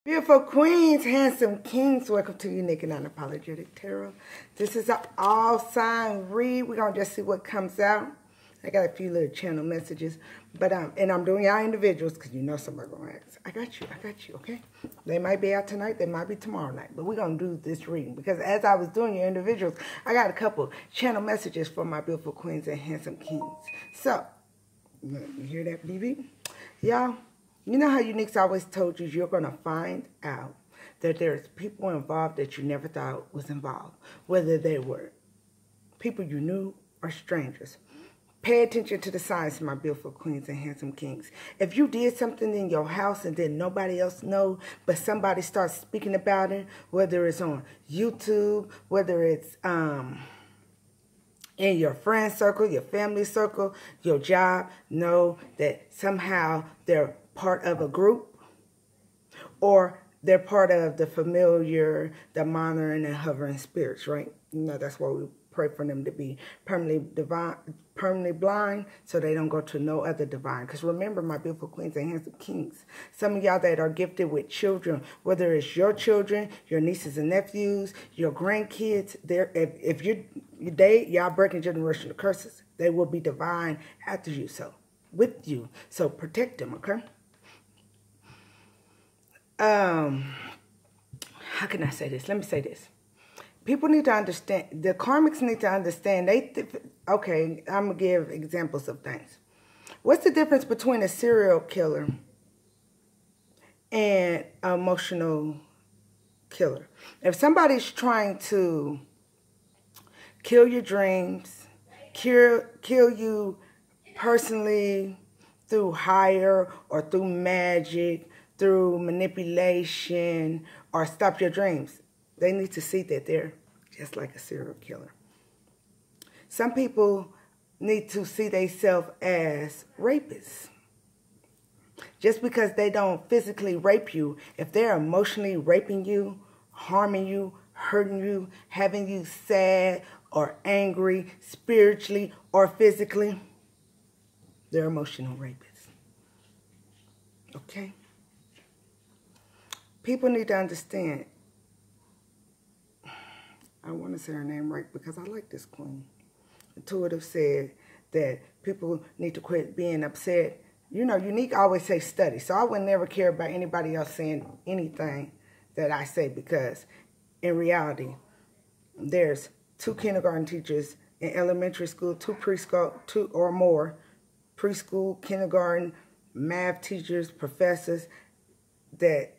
Beautiful queens, handsome kings, welcome to Unique and Unapologetic Tarot. This is an all sign read. We're going to just see what comes out. I got a few little channel messages, but and I'm doing y'all individuals because you know somebody going to ask. I got you, okay? They might be out tonight, they might be tomorrow night, but we're going to do this reading because as I was doing your individuals, I got a couple channel messages for my beautiful queens and handsome kings. So, you hear that, BB? Y'all, you know how Unique's always told you you're going to find out that there's people involved that you never thought was involved, whether they were people you knew or strangers. Pay attention to the signs, my beautiful queens and handsome kings. If you did something in your house and then nobody else know, but somebody starts speaking about it, whether it's on YouTube, whether it's in your friend circle, your family circle, your job, know that somehow they're part of a group or they're part of the familiar, the monitoring and hovering spirits, right? You know, that's why we pray for them to be permanently blind so they don't go to no other divine. Because remember, my beautiful queens and handsome kings, some of y'all that are gifted with children, whether it's your children, your nieces and nephews, your grandkids, if you date, y'all breaking generational curses, they will be divine after you, so with you. So protect them, okay? How can I say this? Let me say this. People need to understand, the karmics need to understand, okay, I'm going to give examples of things. What's the difference between a serial killer and an emotional killer? If somebody's trying to kill your dreams, kill you personally through hire or through magic, through manipulation, or stop your dreams, they need to see that they're just like a serial killer. Some people need to see themselves as rapists. Just because they don't physically rape you, if they're emotionally raping you, harming you, hurting you, having you sad or angry, spiritually or physically, they're emotional rapists. Okay? People need to understand. I want to say her name right because I like this queen. Intuitive said that people need to quit being upset. You know, Unique always say study. So I would never care about anybody else saying anything that I say because in reality, there's 2 kindergarten teachers in elementary school, 2 preschool, 2 or more preschool, kindergarten, math teachers, professors that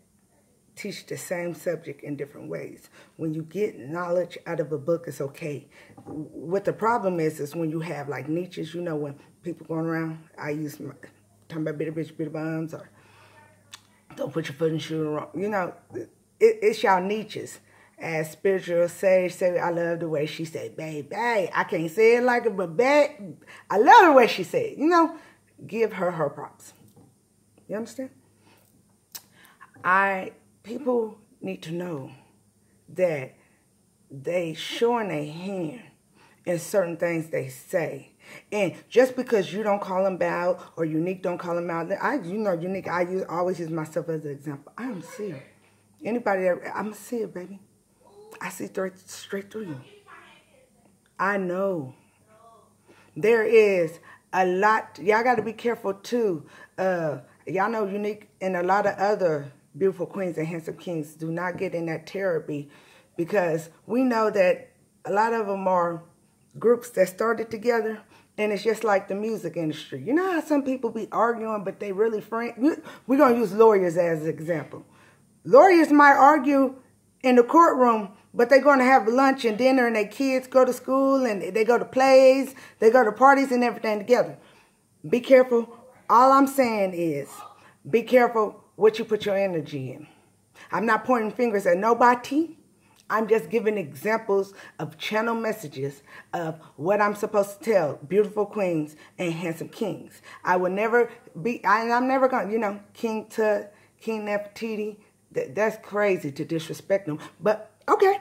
teach the same subject in different ways. When you get knowledge out of a book, it's okay. What the problem is when you have like niches, you know, when people going around, I use my, talking about bitter bitch, bitter bums, or don't put your foot in the shoe wrong. You know, it's y'all niches. As spiritual sage say, I love the way she said, babe, I can't say it like it, but babe, I love the way she said. You know, give her her props. You understand? People need to know that they showing their hand in certain things they say. And just because you don't call them out or Unique don't call them out, you know, Unique, I always use myself as an example. I'm a seer. Anybody that, I'm a seer, baby. I see straight through you. I know. There is a lot. Y'all got to be careful, too. Y'all know Unique and a lot of other beautiful queens and handsome kings do not get in that therapy because we know that a lot of them are groups that started together, and it's just like the music industry. You know how some people be arguing, but they really friends? We're going to use lawyers as an example. Lawyers might argue in the courtroom, but they're going to have lunch and dinner, and their kids go to school, and they go to plays, they go to parties and everything together. Be careful. All I'm saying is be careful what you put your energy in. I'm not pointing fingers at nobody. I'm just giving examples of channel messages of what I'm supposed to tell beautiful queens and handsome kings. I will never be, I'm never going to, you know, King Tut, King Nefertiti. That's crazy to disrespect them. But, okay.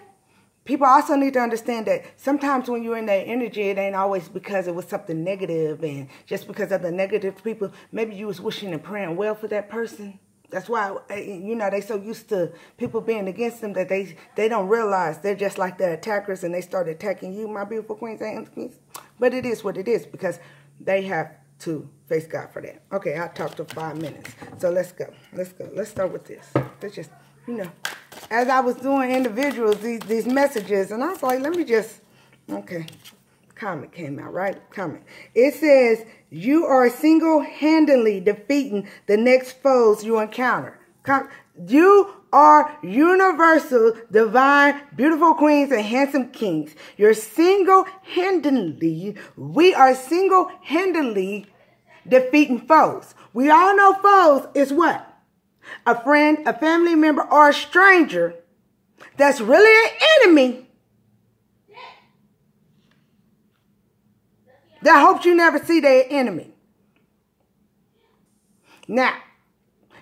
People also need to understand that sometimes when you're in that energy, it ain't always because it was something negative, and just because of the negative people, maybe you was wishing and praying well for that person, That's why, you know, they so used to people being against them that they don't realize they're just like the attackers and they start attacking you, my beautiful queens and queens. But it is what it is because they have to face God for that. Okay, I talked for 5 minutes. So let's go. Let's go. Let's start with this. Let's just, you know, as I was doing individuals, these messages, and I was like, let me just, okay. Comment came out, right? Comment. It says, you are single-handedly defeating the next foes you encounter. You are universal, divine, beautiful queens and handsome kings. You're single-handedly, we are single-handedly defeating foes. We all know foes is what? A friend, a family member, or a stranger that's really an enemy that hopes you never see their enemy. Now,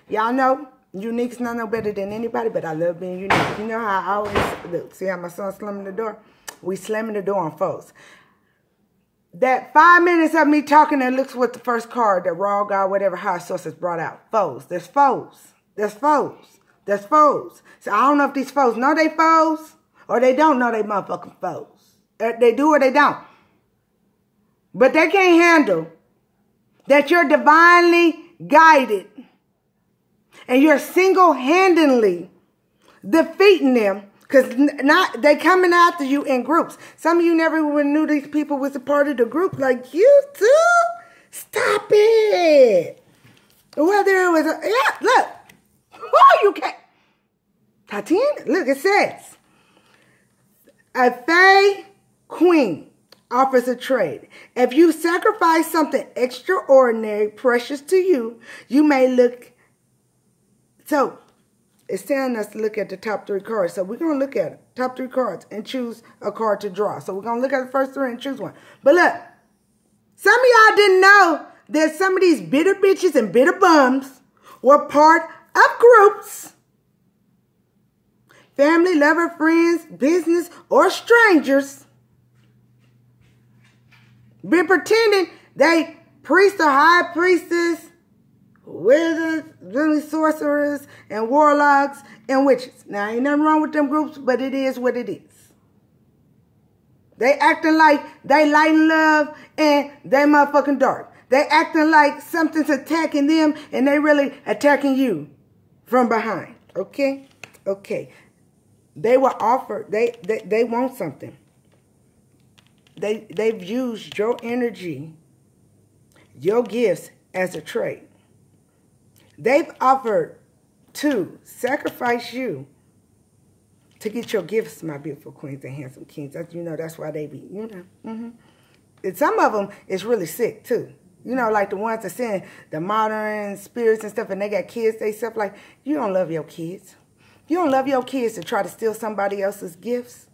y'all know Unique's not no better than anybody, but I love being unique. You know how I always look. See how my son slamming the door? We slamming the door on foes. That 5 minutes of me talking and looks what the first card, the raw God, whatever high sources brought out. Foes. There's foes. There's foes. There's foes. So I don't know if these foes know they foes or they don't know they motherfucking foes. They do or they don't. But they can't handle that you're divinely guided and you're single-handedly defeating them because they coming after you in groups. Some of you never even knew these people was a part of the group like you too. Stop it. Whether it was, yeah, look. Oh, you can't. Tatiana, look, it says, a fae queen offers a trade. If you sacrifice something extraordinary, precious to you, you may look. So, it's telling us to look at the top 3 cards. So, we're going to look at it. Top 3 cards and choose a card to draw. So, we're going to look at the first 3 and choose one. But look, some of y'all didn't know that some of these bitter bitches and bitter bums were part of groups. Family, lover, friends, business, or strangers. Been pretending they priest or high priestess, wizards, really sorcerers, and warlocks, and witches. Now, ain't nothing wrong with them groups, but it is what it is. They acting like they light and love, and they motherfucking dark. They acting like something's attacking them, and they really attacking you from behind. Okay? Okay. They were offered, they want something. They've used your energy, your gifts as a trade. They've offered to sacrifice you to get your gifts, my beautiful queens and handsome kings. You know, that's why they be, you know. And some of them is really sick, too. You know, like the ones that send the modern spirits and stuff, and they got kids, they stuff like, you don't love your kids. You don't love your kids to try to steal somebody else's gifts.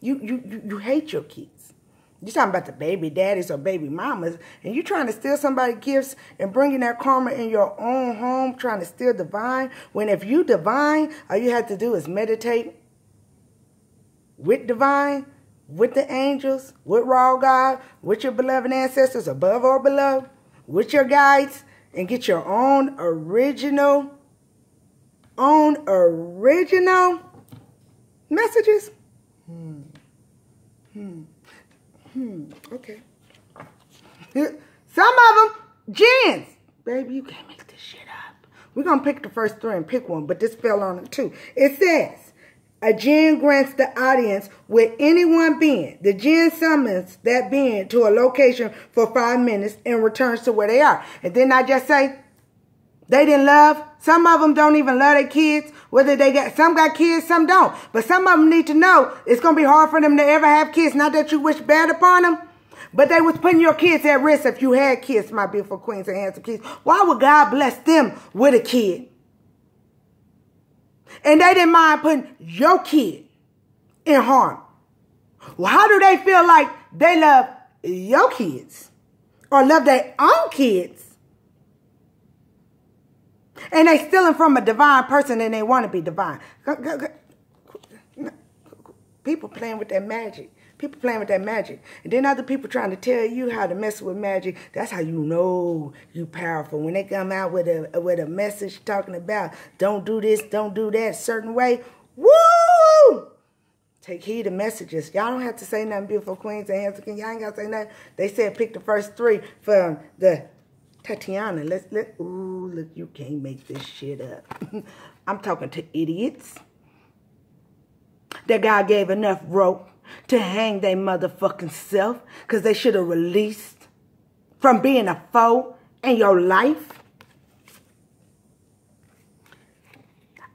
You hate your kids. You're talking about the baby daddies or baby mamas, and you're trying to steal somebody's gifts and bringing that karma in your own home, trying to steal divine, when if you divine, all you have to do is meditate with divine, with the angels, with raw God, with your beloved ancestors above or below, with your guides, and get your own original messages. Okay. Some of them, jinns. Baby, you can't make this shit up. We're going to pick the first 3 and pick one, but this fell on it too. It says, a jinn grants the audience with any one being. The jinn summons that being to a location for 5 minutes and returns to where they are. And then I just say, they didn't love. Some of them don't even love their kids. Whether they got, some got kids, some don't. But some of them need to know it's going to be hard for them to ever have kids. Not that you wish bad upon them, but they was putting your kids at risk if you had kids, my beautiful queens and handsome kids. Why would God bless them with a kid? And they didn't mind putting your kid in harm. Well, how do they feel like they love your kids or love their own kids? And they stealing from a divine person and they want to be divine. People playing with their magic. People playing with that magic. And then other people trying to tell you how to mess with magic. That's how you know you powerful. When they come out with a message talking about don't do this, don't do that a certain way. Woo! Take heed of messages. Y'all don't have to say nothing, beautiful queens and handsome kings. Y'all ain't got to say nothing. They said pick the first 3 from the Tatiana. Ooh, look, you can't make this shit up. I'm talking to idiots. That God gave enough rope to hang their motherfucking self because they should have released from being a foe in your life.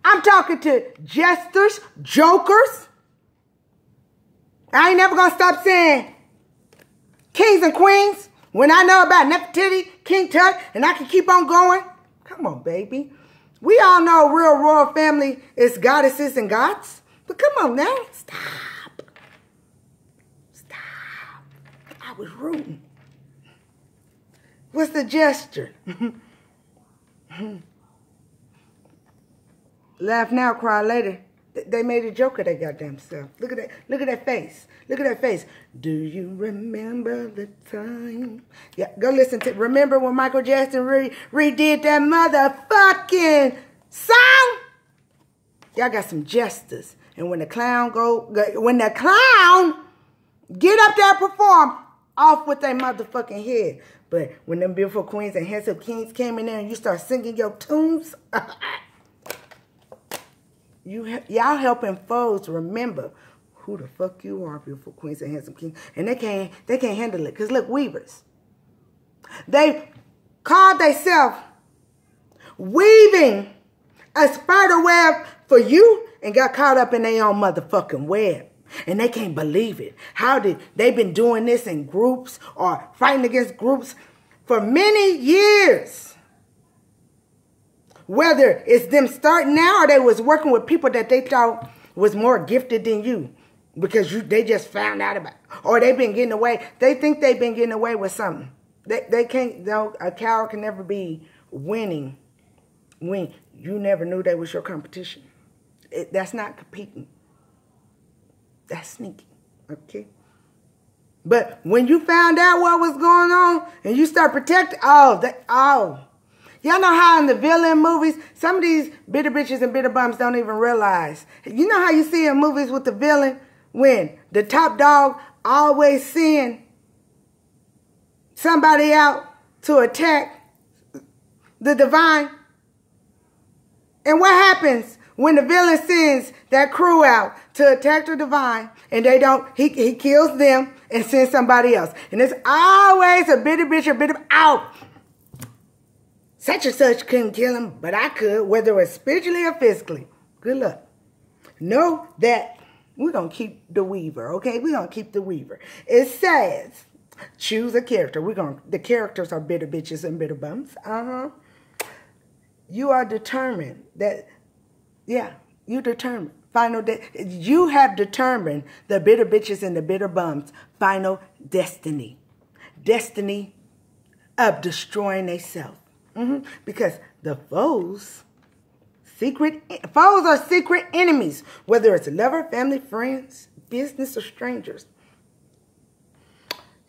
I'm talking to jesters, jokers. I ain't never gonna stop saying kings and queens when I know about Nefertiti, King Tut, and I can keep on going. Come on, baby. We all know real royal family is goddesses and gods. But come on now. Stop. Stop. I was rooting. What's the gesture? Laugh now, cry later. They made a joke of their goddamn self. Look at that. Look at that face. Look at that face. Do you remember the time? Yeah, go listen to. Remember when Michael Jackson redid that motherfucking song? Y'all got some jesters. And when the clown get up there and perform, off with their motherfucking head. But when them beautiful queens and handsome kings came in there and you start singing your tunes, y'all helping foes remember who the fuck you are, beautiful queens and handsome kings. And they can't handle it. Because look, weavers. They called themselves weaving a spider web for you and got caught up in their own motherfucking web. And they can't believe it. How did they been doing this in groups or fighting against groups for many years? Whether it's them starting now or they was working with people that they thought was more gifted than you because they just found out about it. Or they've been getting away. They think they've been getting away with something. They can't, no, a coward can never be winning when you never knew they was your competition. That's not competing. That's sneaky, okay? But when you found out what was going on and you start protecting, y'all know how in the villain movies, some of these bitter bitches and bitter bums don't even realize. You know how you see in movies with the villain when the top dog always send somebody out to attack the divine? And what happens when the villain sends that crew out to attack the divine and they don't, he kills them and sends somebody else. And it's always a bitter bitch or bitter, such and such couldn't kill him, but I could, whether it was spiritually or physically. Good luck. Know that we're going to keep the weaver, okay? We're going to keep the weaver. It says, choose a character. The characters are bitter bitches and bitter bums. You are determined that, yeah, you determined. You have determined the bitter bitches and the bitter bums' final destiny. Destiny of destroying themselves. Because the foes are secret enemies, whether it's a lover, family, friends, business, or strangers.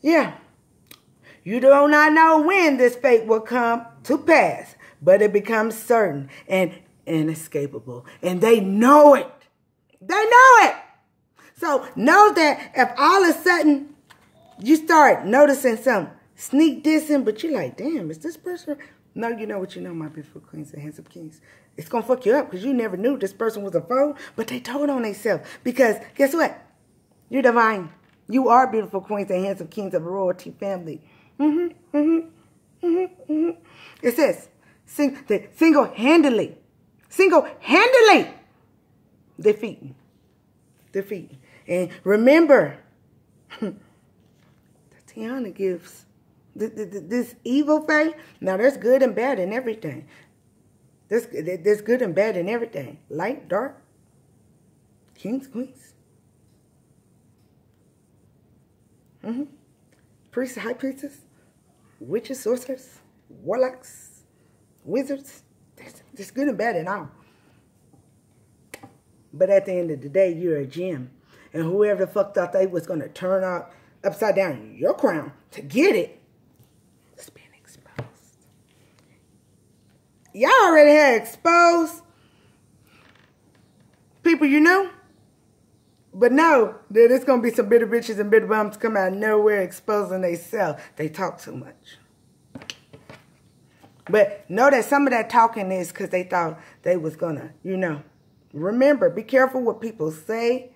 Yeah. You do not know when this fate will come to pass, but it becomes certain and inescapable. And they know it. They know it. So know that if all of a sudden you start noticing some sneak dissing, but you're like, damn, is this person? No, you know what you know, my beautiful queens and handsome kings. It's going to fuck you up because you never knew this person was a foe, but they told on themselves. Because guess what? You're divine. You are beautiful queens and handsome kings of a royalty family. It says, single-handedly defeating. And remember, Tatiana gives this evil faith. Now, there's good and bad in everything. There's good and bad in everything. Light, dark, kings, queens. Priests, high priestess, witches, sorcerers, warlocks, wizards. There's good and bad in all. But at the end of the day, you're a gem. And whoever the fuck thought they was going to turn up upside down your crown to get it, it's being exposed. Y'all already had exposed people you know. But no, there's going to be some bitter bitches and bitter bums come out of nowhere exposing themselves. They talk too much. But know that some of that talking is because they thought they was going to, you know. Remember, be careful what people say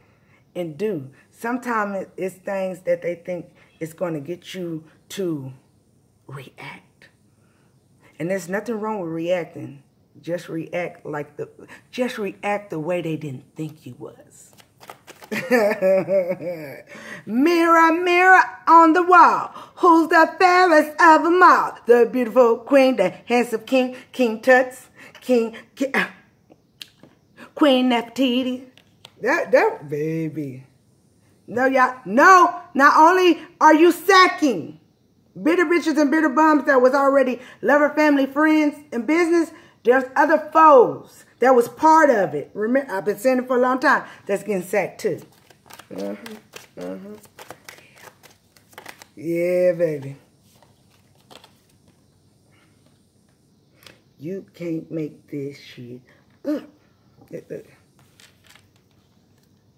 and do. Sometimes it's things that they think is going to get you to react. And there's nothing wrong with reacting. Just react the way they didn't think you was. Mirror, mirror on the wall, who's the fairest of them all? The beautiful queen, the handsome king, King Tuts, Queen Nefertiti. That baby. No, y'all. No, not only are you sacking bitter bitches and bitter bums that was already lover, family, friends, and business, there's other foes that was part of it. Remember, I've been saying it for a long time. That's getting sacked too. Yeah, baby. You can't make this shit up.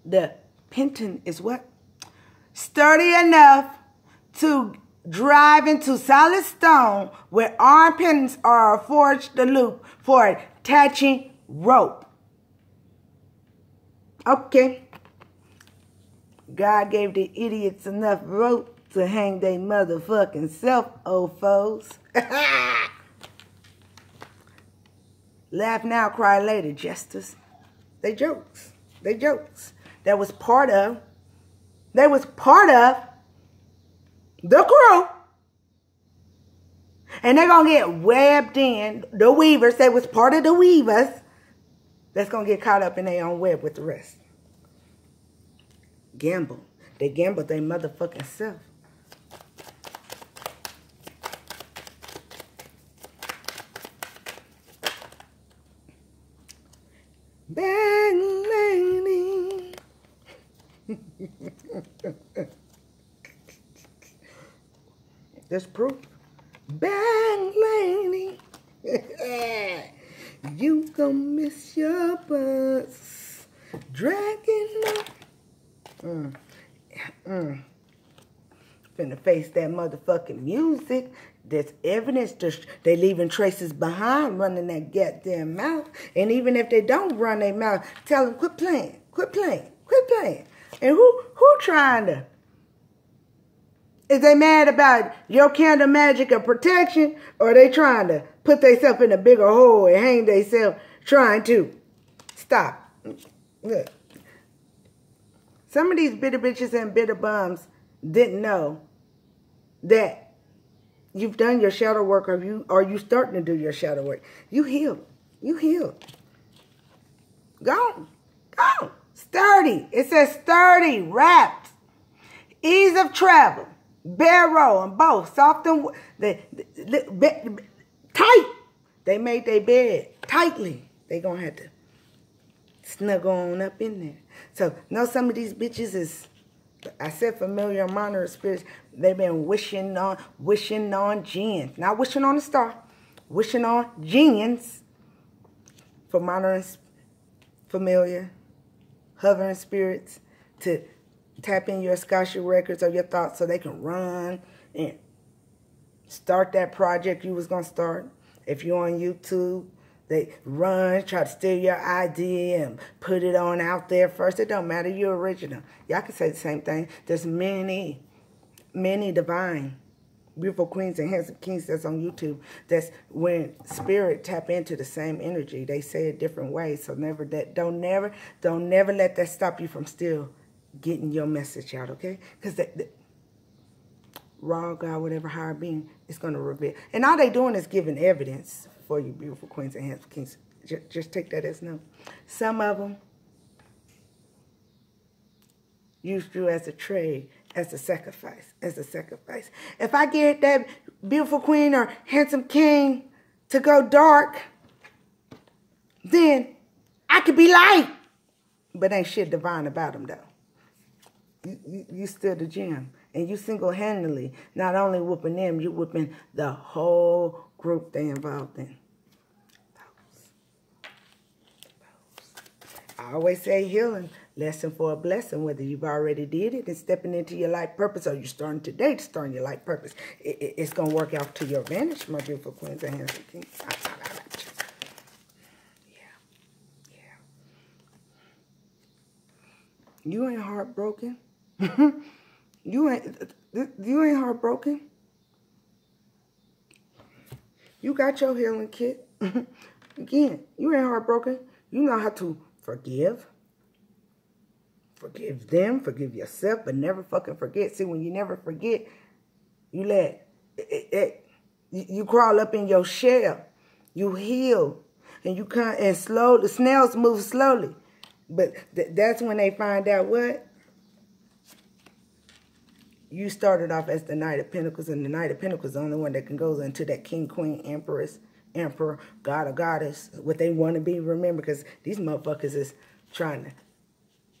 The penton is what? Sturdy enough to drive into solid stone where arm pendants are forged the loop for attaching rope. Okay. God gave the idiots enough rope to hang their motherfucking self, old foes. Laugh now, cry later, jesters. They jokes. They jokes. They was part of the crew. And they're going to get webbed in. The weavers, they was part of the weavers. That's going to get caught up in their own web with the rest. Gamble. They gambled their motherfucking self. Bang lady. That's proof. Bang lady. You gonna miss your bus. Dragging up. Finna face that motherfucking music. There's evidence. They leaving traces behind running that goddamn mouth. And even if they don't run their mouth, tell them quit playing. Quit playing. Quit playing. And who trying to? Is they mad about your candle magic of protection? Or are they trying to put themselves in a bigger hole and hang themselves trying to? Stop. Look. Some of these bitter bitches and bitter bums didn't know that you've done your shadow work, or you starting to do your shadow work. You healed. You healed. Go. Go. Sturdy. It says sturdy, wrapped. Ease of travel. Barrel and both. Soft and tight. They made their bed tightly. They gonna have to snuggle on up in there. So, know some of these bitches is, I said familiar and monitoring spirits, they've been wishing on gins. Not wishing on a star. Wishing on gins for monitoring familiar, hovering spirits to tap in your Akashic records or your thoughts so they can run and start that project you was going to start. If you're on YouTube, they run, try to steal your idea and put it on out there first. It don't matter. You're original. Y'all can say the same thing. There's many divine, beautiful queens and handsome kings that's on YouTube. That's when spirit tap into the same energy. They say it different ways. So don't never let that stop you from still getting your message out, okay? Because the raw God, whatever higher being, is going to reveal. And all they doing is giving evidence for you beautiful queens and handsome kings. Just take that as no. Some of them used you as a trade, as a sacrifice, If I get that beautiful queen or handsome king to go dark, then I could be light. But ain't shit divine about them, though. You still the gem. And you single-handedly, not only whooping them, you whooping the whole group they involved in. I always say healing, lesson for a blessing, whether you've already did it and stepping into your life purpose, or you're starting today to start your life purpose. It's going to work out to your advantage, my beautiful queens and handsome kings. Yeah. You ain't heartbroken. You ain't heartbroken. You got your healing kit. Again, you ain't heartbroken. You know how to forgive. Forgive them. Forgive yourself. But never fucking forget. See, when you never forget, you let you crawl up in your shell. You heal. And you come and slowly. Snails move slowly. But that's when they find out what? You started off as the Knight of Pentacles, and the Knight of Pentacles is the only one that can go into that King, Queen, Empress, Emperor, God or Goddess, what they want to be. Remember, because these motherfuckers is trying to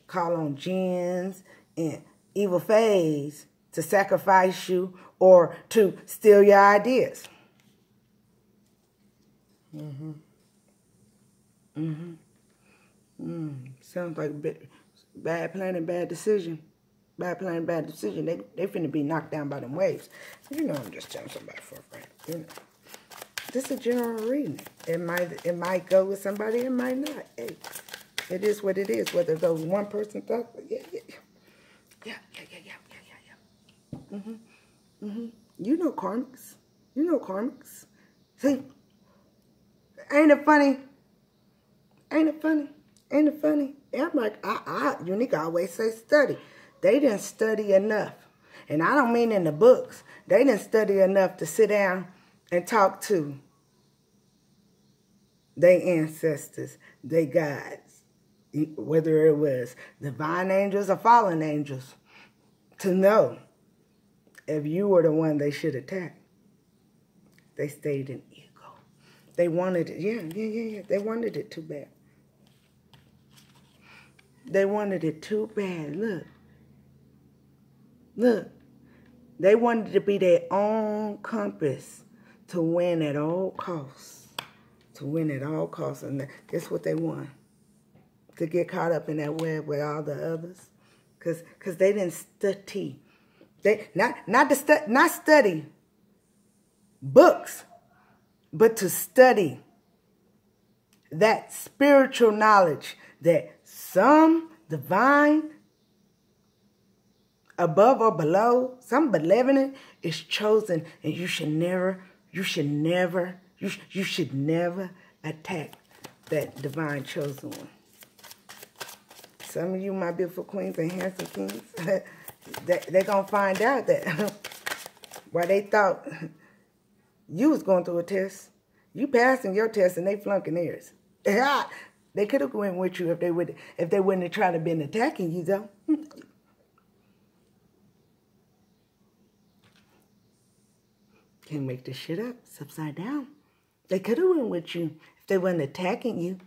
call on jinns and evil fays to sacrifice you or to steal your ideas. Sounds like bad planning, bad decision. Bad plan, bad decision. They finna be knocked down by them waves. You know, I'm just telling somebody for a friend. You know, this is a general reading. It might go with somebody. It might not. Hey, it is what it is. Whether those one person thought, yeah. You know karmics. You know karmics. See, ain't it funny? Ain't it funny? Ain't it funny? I'm like, Unique always say study. They didn't study enough. And I don't mean in the books. They didn't study enough to sit down and talk to their ancestors, their guides, whether it was divine angels or fallen angels, to know if you were the one they should attack. They stayed in ego. They wanted it. Yeah. They wanted it too bad. They wanted it too bad. Look, they wanted to be their own compass to win at all costs. To win at all costs. And that's what they want. To get caught up in that web with all the others. Because they didn't study. They not study books, but to study that spiritual knowledge that some divine above or below, some benevolent is chosen, and you should never attack that divine chosen one. Some of you, my beautiful queens and handsome kings, they're going to find out that while they thought you was going through a test, you passing your test and they flunking theirs. They could have went with you if they wouldn't have tried to been attacking you, though. Can't make this shit up. It's upside down. They could have went with you if they wasn't attacking you.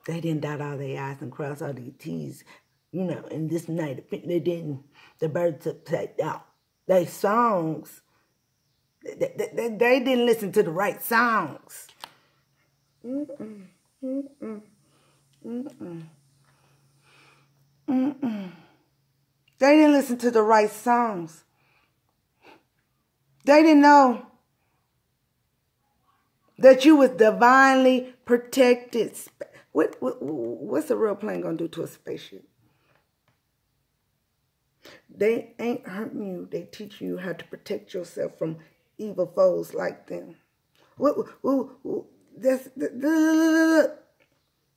They didn't dot all their I's and cross all their T's. You know, in this night, they didn't. The birds took out their songs. They didn't listen to the right songs. They didn't listen to the right songs. They didn't know that you was divinely protected. What's a real plane going to do to a spaceship? They ain't hurting you. They teaching you how to protect yourself from evil foes like them.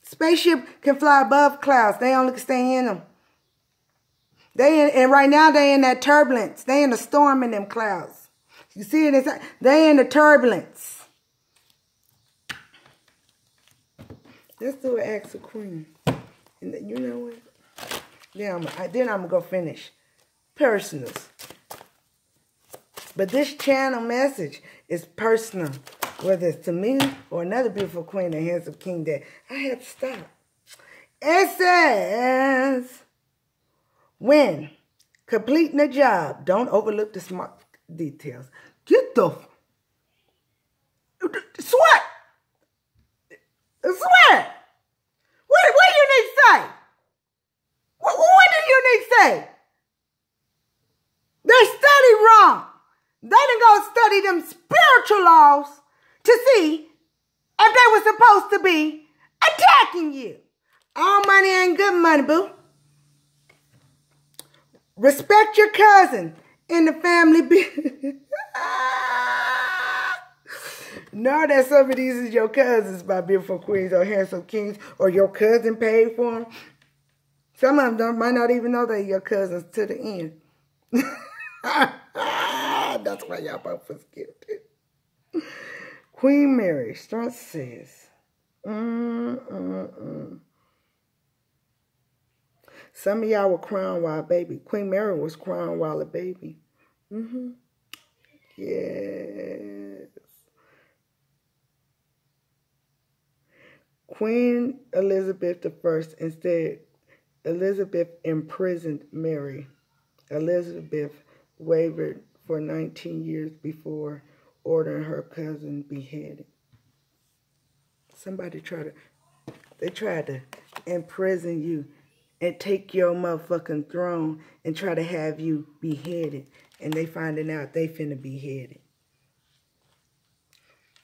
Spaceship can fly above clouds. They only can stay in them. And right now they in that turbulence. They in the storm in them clouds. You see it? They in the turbulence. Let's do an Ask a Queen. And you know what? Then I'm going to go finish. Personals. But this channel message is personal. Whether it's to me or another beautiful queen and handsome king that I had to stop. It says, When completing a job, don't overlook the small details. Get the sweat. Sweat. What do you need to say? What do you need to say? They study wrong. They didn't go study them spiritual laws to see if they were supposed to be attacking you. All money ain't good money, boo. Respect your cousin in the family business. Know that some of these is your cousins, my beautiful queens or handsome kings, or your cousin paid for them. Some of them might not even know they're your cousins to the end. That's why y'all both was gifted. Queen Mary, Strauss says, Some of y'all were crying while a baby. Queen Mary was crying while a baby. Yes. Queen Elizabeth I instead, Elizabeth imprisoned Mary. Elizabeth wavered for 19 years before ordering her cousin beheaded. Somebody tried to imprison you and take your motherfucking throne and try to have you beheaded. And they finding out they finna beheaded.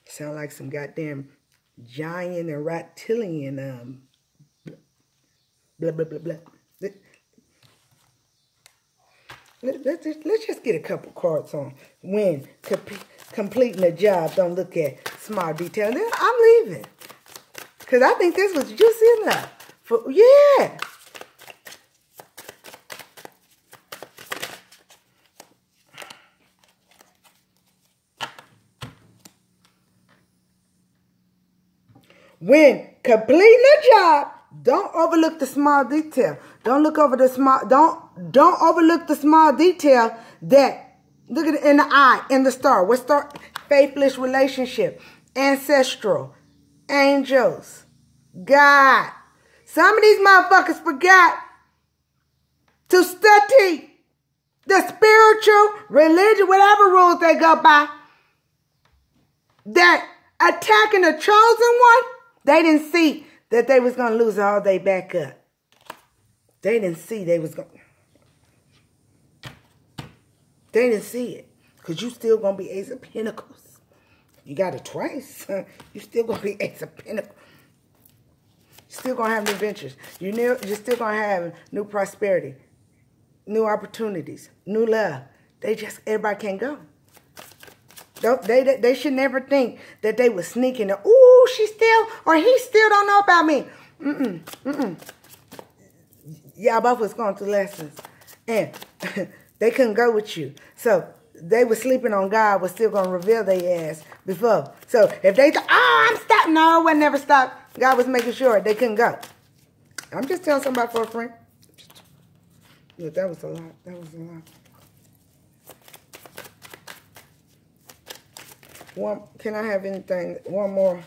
Sound like some goddamn giant and reptilian, blah, blah, blah, blah. Let's just get a couple cards on when completing a job. Don't look at small details. Then I'm leaving. Because I think this was juicy enough. Yeah. When completing a job, don't overlook the small detail. Don't look over the small. Don't overlook the small detail that look at it in the eye, in the star. What star? Faithless relationship, ancestral, angels, God. Some of these motherfuckers forgot to study the spiritual, religion, whatever rules they go by. That attacking the chosen one, they didn't see that they was going to lose all they back up. They didn't see they was going. They didn't see it. Because you still going to be Ace of Pentacles. You got it twice. You still going to be Ace of Pentacles. You're still going to have new ventures. You're still going to have new prosperity. New opportunities. New love. Everybody can't go. They should never think that they was sneaking. Ooh, she still, or he still don't know about me. Y'all both was going through lessons. And they couldn't go with you. So they were sleeping on God, was still going to reveal their ass before. So if they thought, I'm stopped. No, I never stopped. God was making sure they couldn't go. I'm just telling somebody for a friend. Look, that was a lot. That was a lot. Can I have anything? One more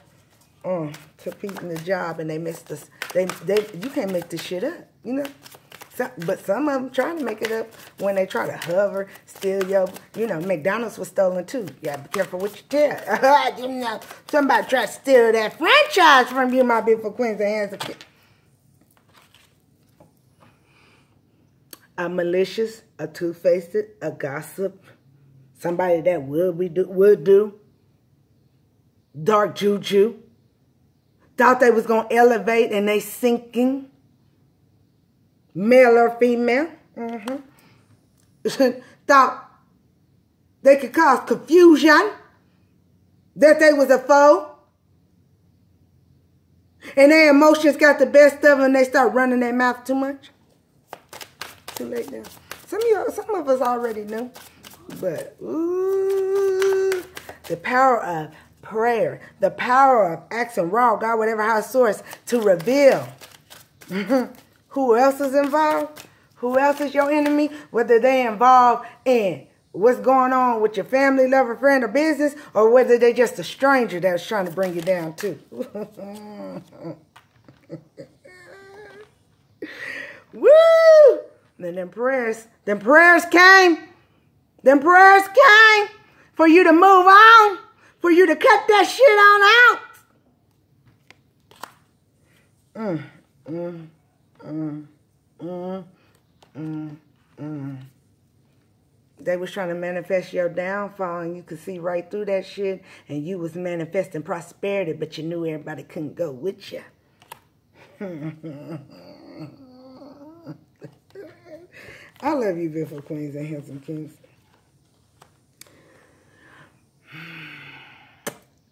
competing the job, and they missed us. You can't make this shit up, you know. But some of them trying to make it up when they try to hover, steal your. You know, McDonald's was stolen too. You gotta be careful what you tell. You know, somebody tried to steal that franchise from you, my beautiful queens and hands. A malicious, a two-faced, a gossip, somebody that would do. Dark juju. Thought they was going to elevate and they sinking. Male or female. Thought they could cause confusion. That they was a foe. And their emotions got the best of them and they start running their mouth too much. Too late now. Some of us already knew. But, ooh, the power of prayer, the power of asking raw, God, whatever high source, to reveal who else is involved, who else is your enemy, whether they involved in what's going on with your family, lover, friend, or business, or whether they're just a stranger that's trying to bring you down too. Woo! And them prayers came. Them prayers came for you to move on, for you to cut that shit on out. They was trying to manifest your downfall, and you could see right through that shit, and you was manifesting prosperity, but you knew everybody couldn't go with you. I love you, beautiful queens and handsome kings.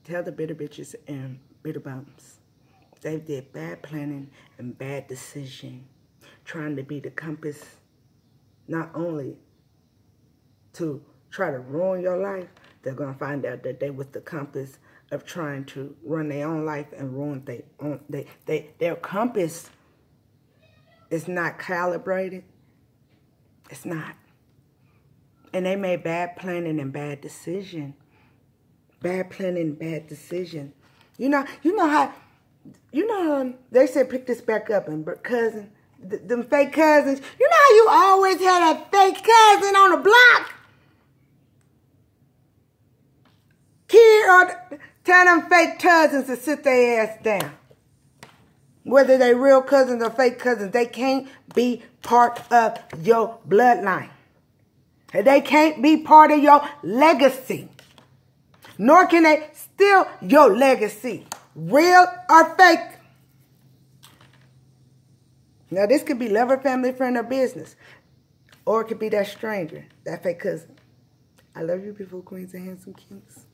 Tell the bitter bitches and bitter bumps. They did bad planning and bad decision, trying to be the compass, not only to try to ruin your life, they're going to find out that they was the compass of trying to run their own life and ruin their compass is not calibrated. It's not. And they made bad planning and bad decision. Bad planning, bad decision. You know how they said pick this back up, and cousin, them fake cousins. You know how you always had a fake cousin on the block? Tell them fake cousins to sit their ass down. Whether they real cousins or fake cousins, they can't be part of your bloodline. They can't be part of your legacy. Nor can they steal your legacy. Real or fake. Now this could be lover, family, friend, or business. Or it could be that stranger, that fake cousin. I love you, beautiful queens and handsome kings.